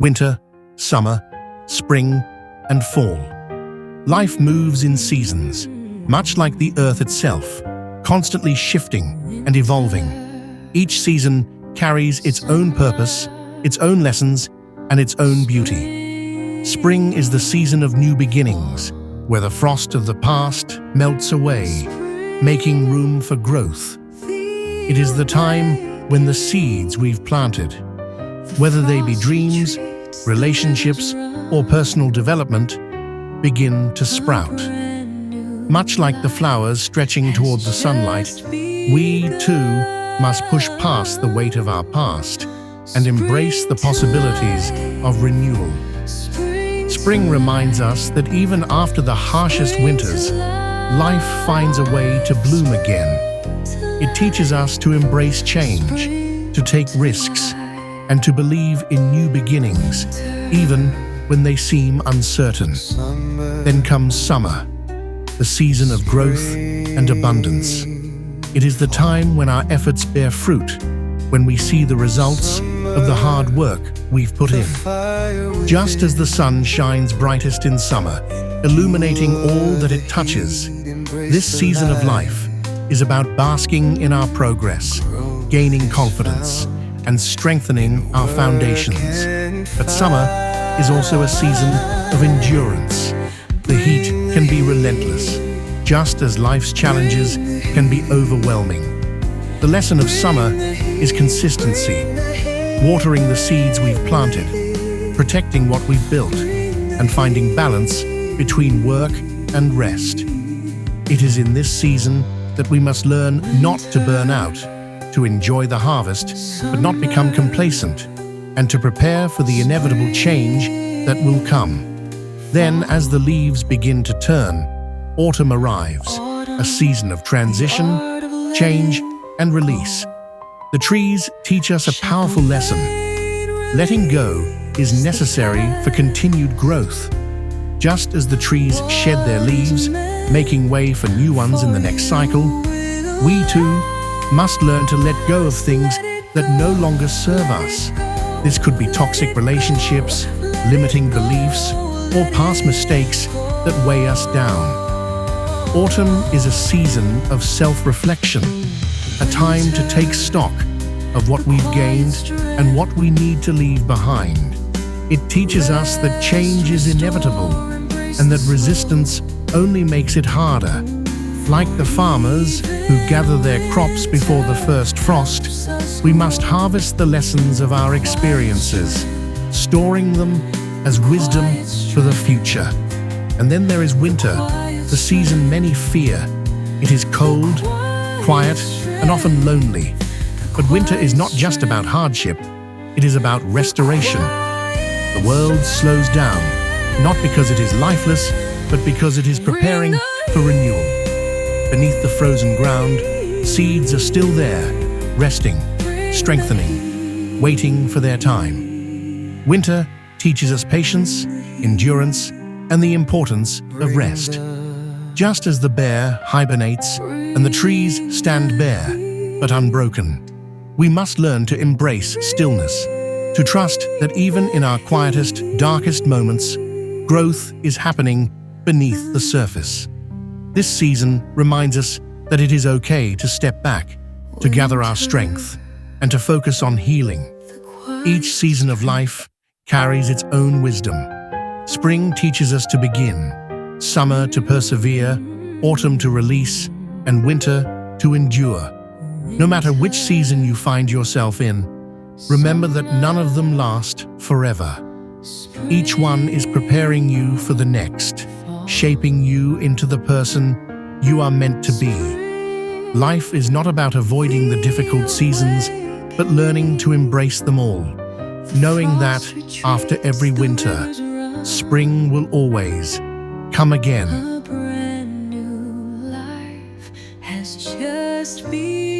winter, summer, spring, and fall. Life moves in seasons, much like the earth itself, constantly shifting and evolving. Each season carries its own purpose, its own lessons, and its own beauty. Spring is the season of new beginnings, where the frost of the past melts away, making room for growth. It is the time when the seeds we've planted, whether they be dreams, relationships, or personal development, begin to sprout. Much like the flowers stretching toward the sunlight, we too must push past the weight of our past and embrace the possibilities of renewal. Spring reminds us that even after the harshest winters, life finds a way to bloom again. It teaches us to embrace change, to take risks, and to believe in new beginnings, even when they seem uncertain. Then comes summer, the season of growth and abundance. It is the time when our efforts bear fruit, when we see the results of the hard work we've put in. Just as the sun shines brightest in summer, illuminating all that it touches, this season of life is about basking in our progress, gaining confidence, and strengthening our foundations. But summer is also a season of endurance. The heat can be relentless, just as life's challenges can be overwhelming. The lesson of summer is consistency, watering the seeds we've planted, protecting what we've built, and finding balance between work and rest. It is in this season that we must learn not to burn out, to enjoy the harvest, but not become complacent, and to prepare for the inevitable change that will come. Then, as the leaves begin to turn, autumn arrives, a season of transition, change, and release. The trees teach us a powerful lesson. Letting go is necessary for continued growth. Just as the trees shed their leaves, making way for new ones in the next cycle, we too must learn to let go of things that no longer serve us. This could be toxic relationships, limiting beliefs, or past mistakes that weigh us down. Autumn is a season of self-reflection, a time to take stock of what we've gained and what we need to leave behind. It teaches us that change is inevitable and that resistance only makes it harder. Like the farmers who gather their crops before the first frost, we must harvest the lessons of our experiences, storing them as wisdom for the future. And then there is winter, the season many fear. It is cold, quiet, and often lonely. But winter is not just about hardship, it is about restoration. The world slows down, not because it is lifeless, but because it is preparing for renewal. Beneath the frozen ground, seeds are still there, resting, strengthening, waiting for their time. Winter teaches us patience, endurance, and the importance of rest. Just as the bear hibernates and the trees stand bare, but unbroken, we must learn to embrace stillness, to trust that even in our quietest, darkest moments, growth is happening beneath the surface. This season reminds us that it is okay to step back, to gather our strength, and to focus on healing. Each season of life carries its own wisdom. Spring teaches us to begin, summer to persevere, autumn to release, and winter to endure. No matter which season you find yourself in, remember that none of them last forever. Each one is preparing you for the next, shaping you into the person you are meant to be. Life is not about avoiding the difficult seasons, but learning to embrace them all, knowing that after every winter, spring will always come again. A brand new life has just begun.